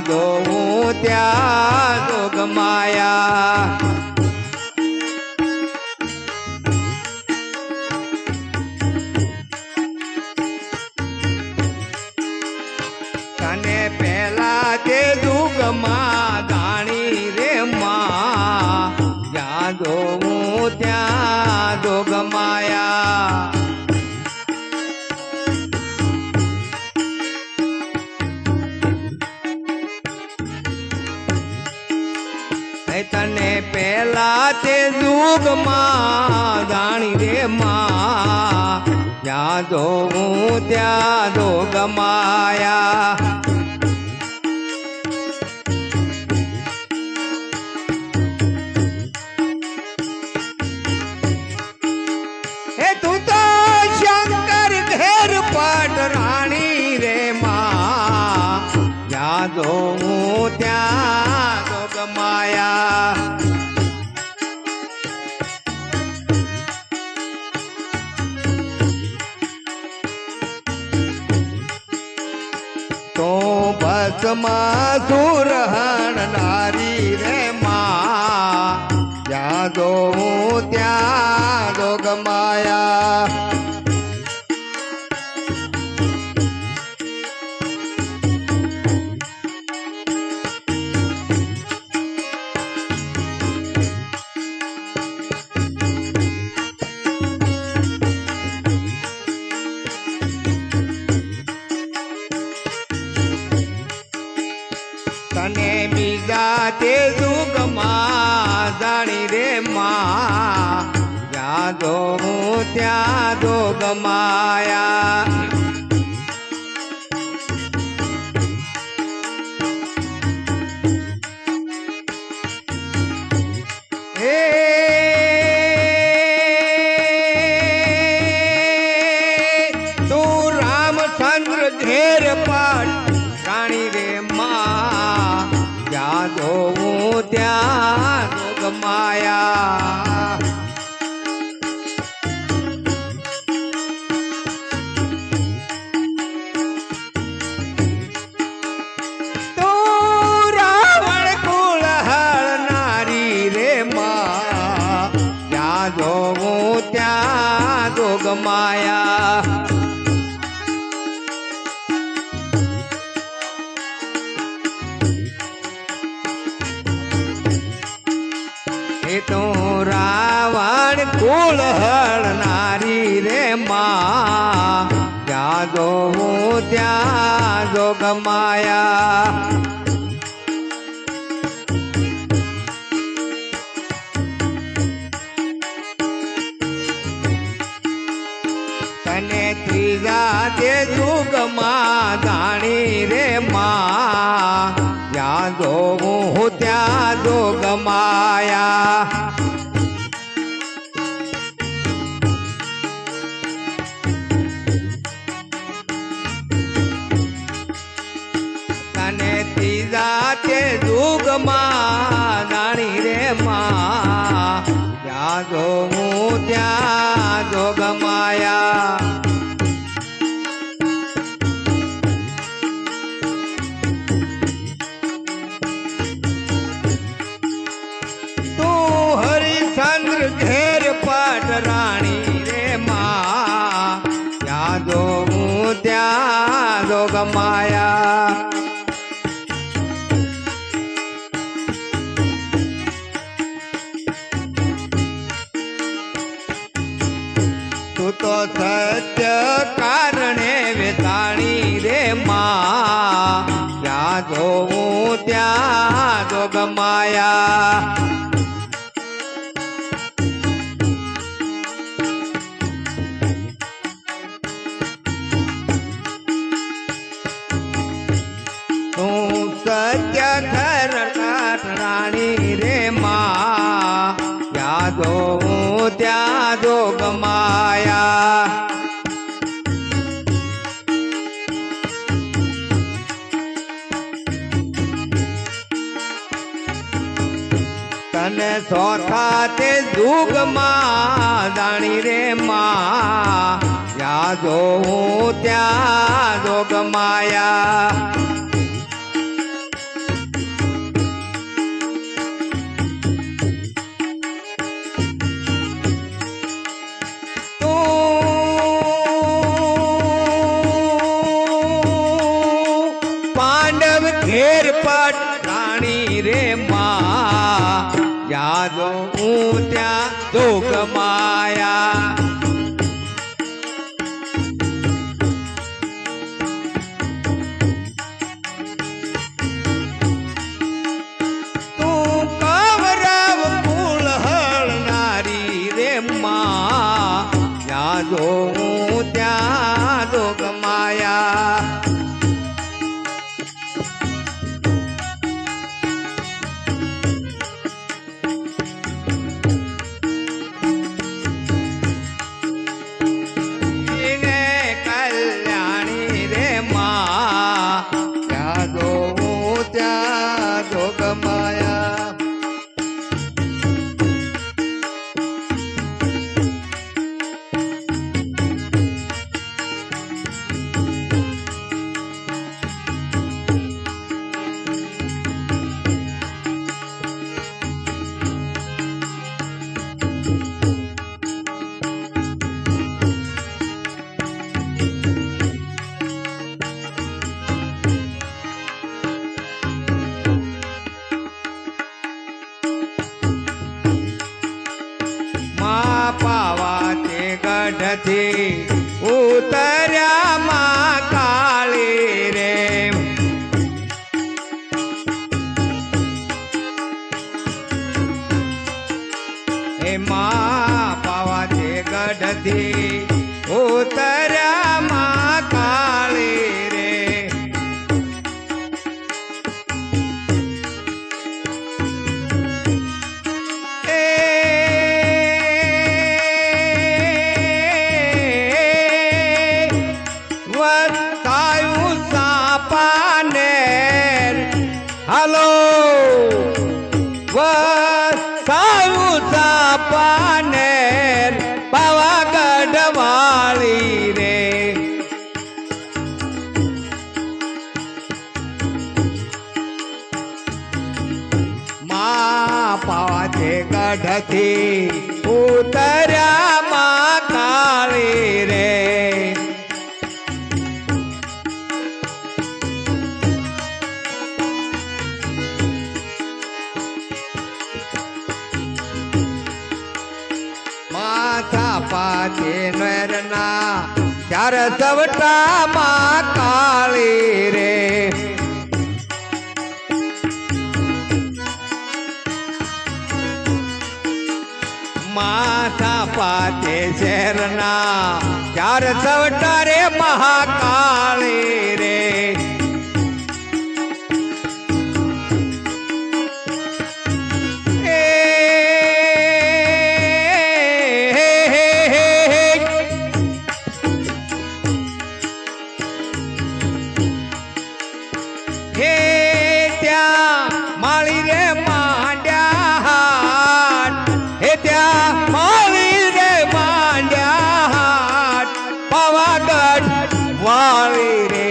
જોઉં ત્યાં જોગમાયા તને પહેલા તે દુગમાં દાણી રે માં જ્યાં જોઉં ત્યાં જોગમાયા તને પહેલા તે દુગમાં દાણી રે માં જ્યાં જોઉં ત્યાં જોગમાયા હે તું તો શંકર ઘેર પટ રાણી રે માં જ્યાં જોઉં ત્યાં જોગમાયા તો ભસ્મા સુરહણ નારી રે માં જ્યાં જોઉં ત્યાં જોગમાયા તને બીજા તે દુગમાં જાણી રે માં જ્યાં જોઉં ત્યાં જોગમાયા હે તું રામચંદ્ર ઘેર પટ રાણી રે માં જ્યાં જોઉં ત્યાં જોગમાયા તું રાવણ કુળ હળનારી રે માં જ્યાં જોઉં ત્યાં જોગમાયા તો રાવણ કુળ હળનારી રે માં જ્યાં જોઉં ત્યાં જોગમાયા તને ત્રીજા તે યુગમાં જાણી રે માં જ્યાં જોઉં ત્યાં જોગમાયા તને ત્રીજા તે યુગમાં જાણી રે માં જ્યાં જોઉં ત્યાં જોગમાયા ઘેર પટ રાણી રે માં જ્યાં જોઉં ત્યાં જોગમાયા તું તો સત્ય કારણે વેતાણી રે માં જ્યાં જોઉં ત્યાં જોગમાયા સત્ય ઘર રાણી રે માં જ્યાં જોઉં ત્યાં જોગમાયા તને ચોથા તે યુગમાં જાણી રે માં જ્યાં જોઉં ત્યાં જોગમાયા પાંડવ ઘેર પટ રાણી રે માં યાદો હું ત્યાં જોગ માયા તું કવરવ ફૂલ હળનારી રે માં યાદો હું ત્યાં જોગ માયા ગઢથી ઉતર્યા માં કાળી રે એ માં પાવા તે ગઢથી ઉતર્યા માં કાળી રે હાલો વસાયું સાપાનેર પાવાગઢ વાળી રે માં પાવા તે ગઢથી ઉતર્યા માં કાળી રે પાતે નરના ચાર સવટા માં કાળી રે માથા પાતે શહેરના ચાર સવટા રે મહાકાળી રે વાળી રે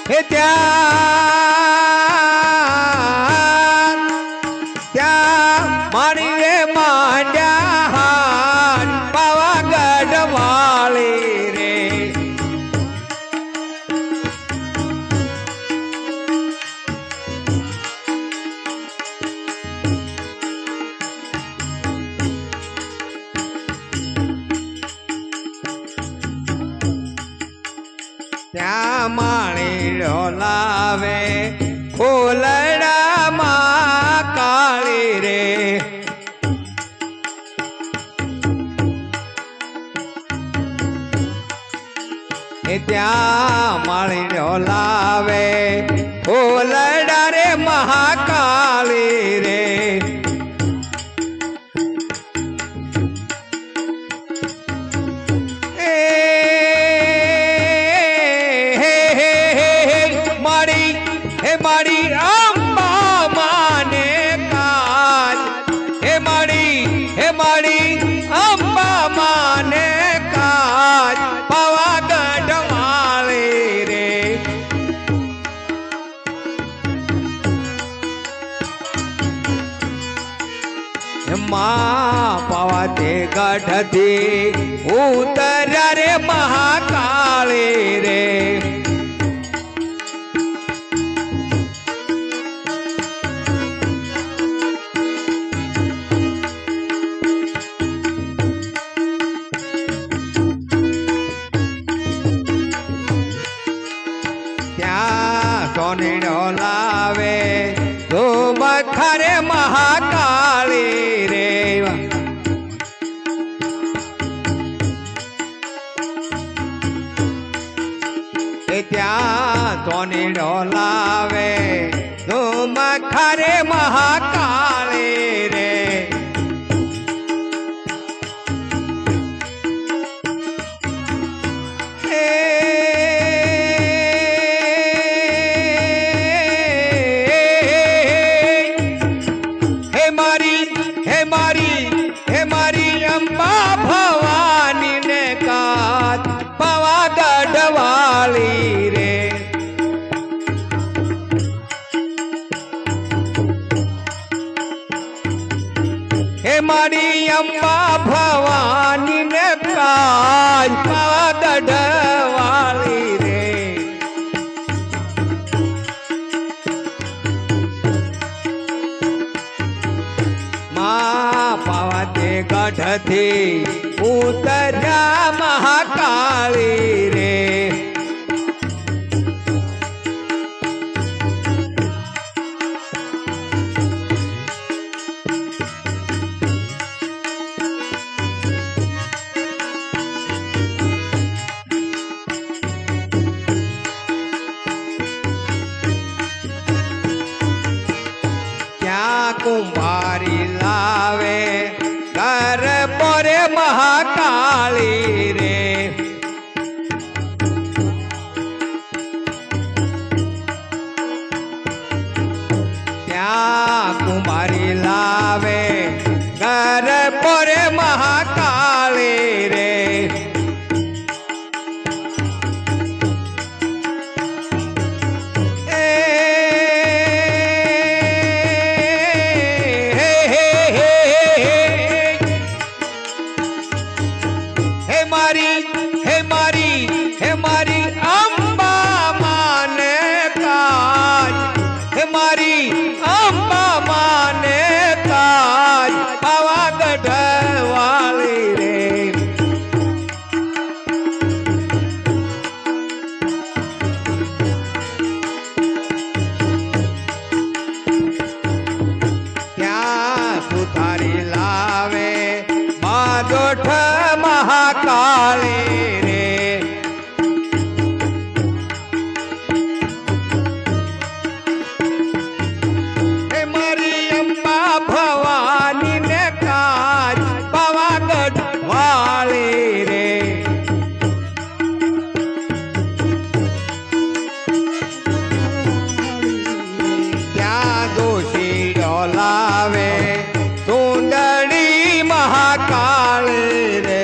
હે ત્યાં મારી રે માંડ્યા પાવાગઢ વાળી રે ત્યાં માણી લાવે ફૂલડામાં કાળી રે ત્યાં માણી લાવે ફૂલડા રે મહાકાળી રે મારી અંબા માને કાજ હે મારી અંબા માને કાજ પાવાગઢ વાળી રે ગઢથી ઉતર્યા રે મહાકાળી રે સોનીડો લાવે ધૂમ ખરે મહાકાળી રે ત્યાં સોનીડો લાવે ધૂમ ખરે મહાકાળી રે અંબા ભવાની ને કાત પાવાગઢ વાળી રે હે મારી અંબા ભવાની ને કાત પાવાગઢ વાળી રે મા પાવાતે ગઢથી ઉતર્યા મહાકાળી રે ત્યાં કુંભારી લાવે ઘર પોરે મહાકાળી રે ત્યાં કુંભારી લાવે ઘર પોરે મહાકાળી રે હે મારી અંબા માને કાજ હે મારી અંબા માને કાજ પાવાગઢ વાળી રે ત્યાં સુધારી લાવે માદોઠ મહાકાળી રે ભવાની ને કાજ પાવાગઢ વાળી રે ત્યાં દોષીડો લાવે સુંદરી મહાકાળી રે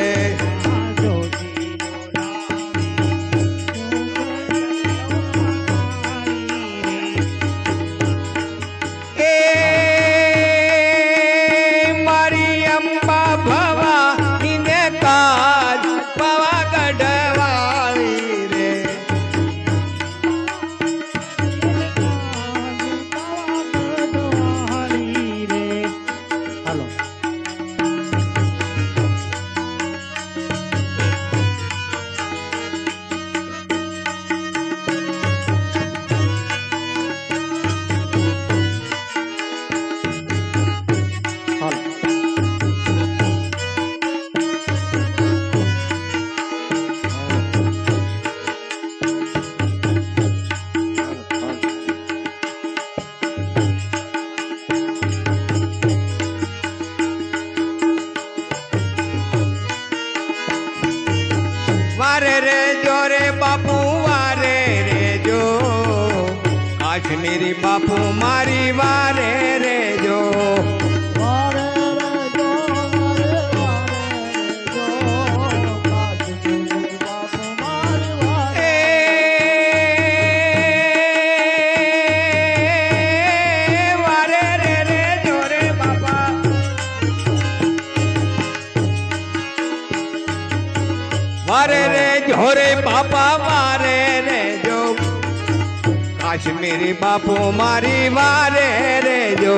વારે રે જો રે બાપુ વારે રે જો કાશ્મીરી બાપુ મારી વારે રે જો વારે રે જોરે બાપા વારે રે જો કાશ્મીરી બાપુ મારી વારે રે જો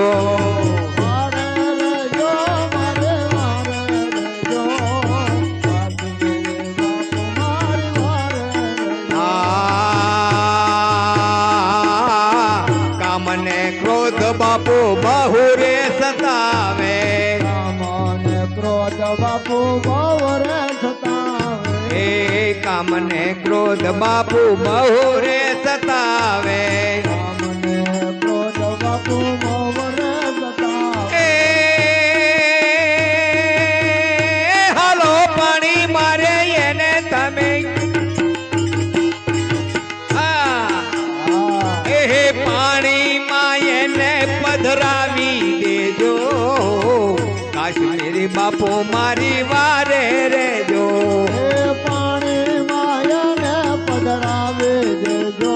કામને ક્રોધ બાપુ બહુ રે સતાવે કામને ક્રોધ બાપુ બહુ રે સતાવે એ કામને ક્રોધ બાપુ બહુ રે સતાવે કામને ક્રોધ બાપુ બહુ રે સતાવે એ હાલો પાણી મારે એને તમે એ પાણીમાં એને પધરાવી દેજો કાશ્મીરી બાપુ મારી વારે રેજો એ પાણીમાં એને પધરાવે દેજો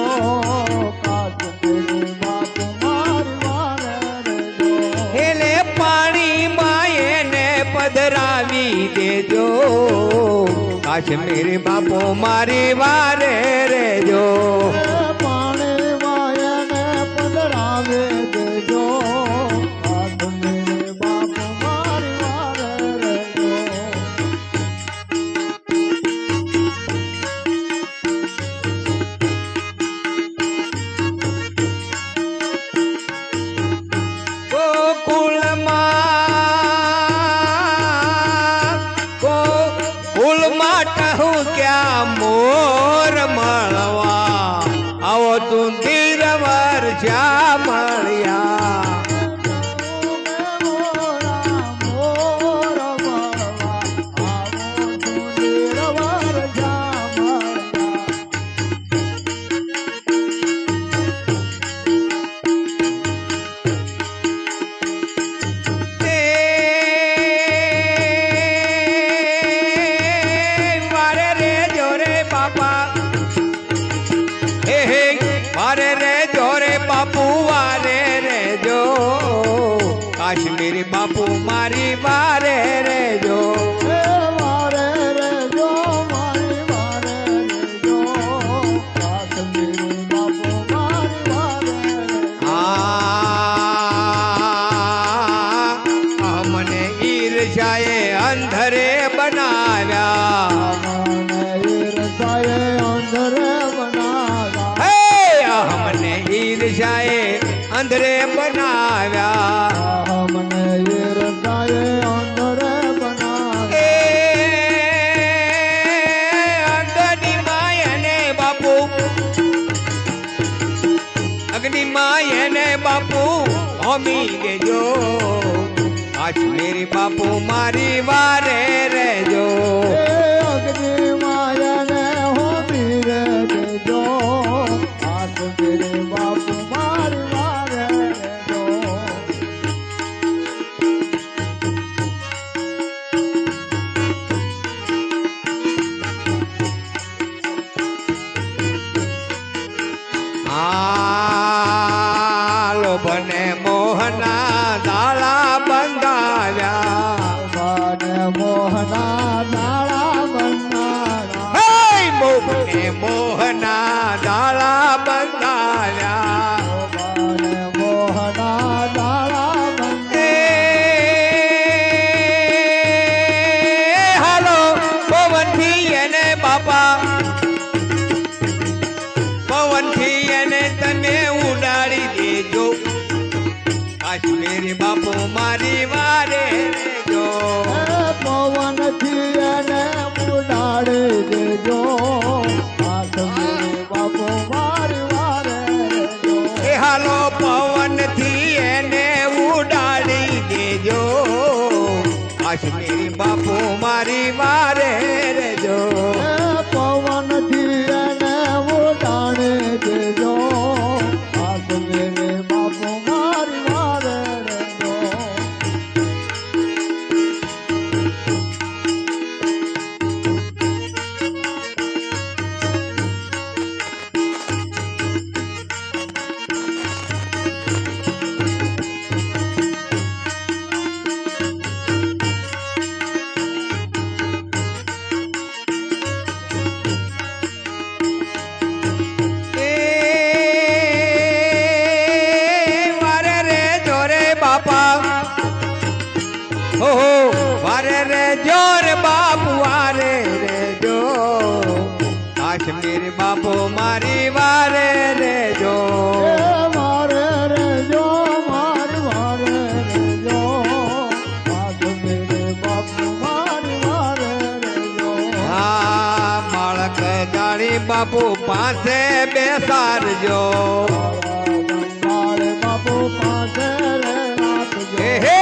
કાશ્મીરી બાપુ મારી વારે રેજો એટલે પાણીમાં એને પધરાવી દેજો કાશ્મીરી બાપુ મારી વારે રેજો પાણીમાં એને પધરાવે દેજો કાશ્મીરી બાપુ મારી વારે રેજો ગોકુળમાં ટહું ક્યાં મોર મળવા આવો તું ધીરવર જ્યાં મળ્યા વારે રે જોરે બાપા હે વારે રે જોરે બાપુ વારે રે જો કાશ્મીરી બાપુ મારી વારે રે જો વારે રેજો મારી વારે રેજો કાશ્મીરી બાપુ મારી વારે રેજો મને ઈર્ષાએ અંધરે બનાવ્યા હે અમને ઈર્ષાએ અંધરે બનાવ્યા એ અંધની માયને બાપુ અગ્નિ માયને બાપુ હોમી ગયો કાશ્મીરી બાપુ મારી વારે રેજો બાપુ મારી વારે રેજો લોભને મોહના દાળા બંધાવ્યા મોહના નાળા બંધાણા હે મોહને મોહના દાળા બંધાવ્યા મોહના નાળા એ હાલો પવનથી એને બાપા પવનથી એને તમે ઉડાડી દેજો કાશ્મીરી બાપુ મારી વારે રેજો પવન થી એને ઉડાડી દેજો કાશ્મીરી બાપુ મારી વારે રેજો એ હાલો પવનથી એને ઉડાડી દેજો કાશ્મીરી બાપુ મારી વારે રેજો પવન થી એને ઉડાડી દેજો કાશ્મીરી બાપુ મારી વારે રેજો કાશ્મીર બાપુ મારી વારે રેજો એ વારે રેજો મારી વારે રેજો કાશ્મીર બાપુ મારી વારે રેજો હા બાળક જાણી બાપુ પાસે બેસાડજો મારે બાપુ પાસે રે રાખજો હે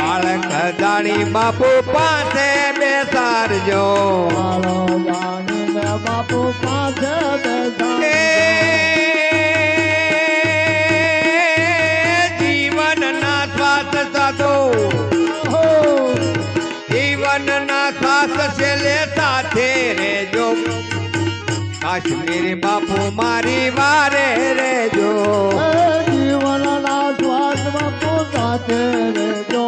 બાળક જાણી બાપુ પાસે બેસાડજો મારો જાણીને બાપુ પાસે બેસા એ જીવનના શ્વાસ સાધો જીવનના શ્વાસ છેલ્લે સાથે રેજો કાશ્મીર બાપુ મારી વારે રેજો જીવનના શ્વાસ બાપુ સાથે રેજો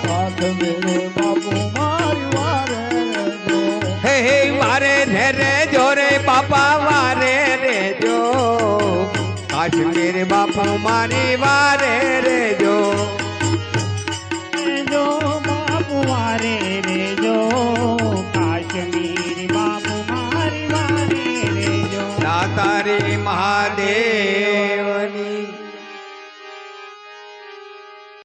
કાશ્મીર બાપુ મારી વારે રેજો હે હે વારે રેજો રે બાપા વારે રેજો કાશ્મીર બાપુ મારી વારે રેજો રેજો બાપુ વારે રેજો કાશ્મીર બાપુ મારી વારે રેજો દાતારી મહાદેવ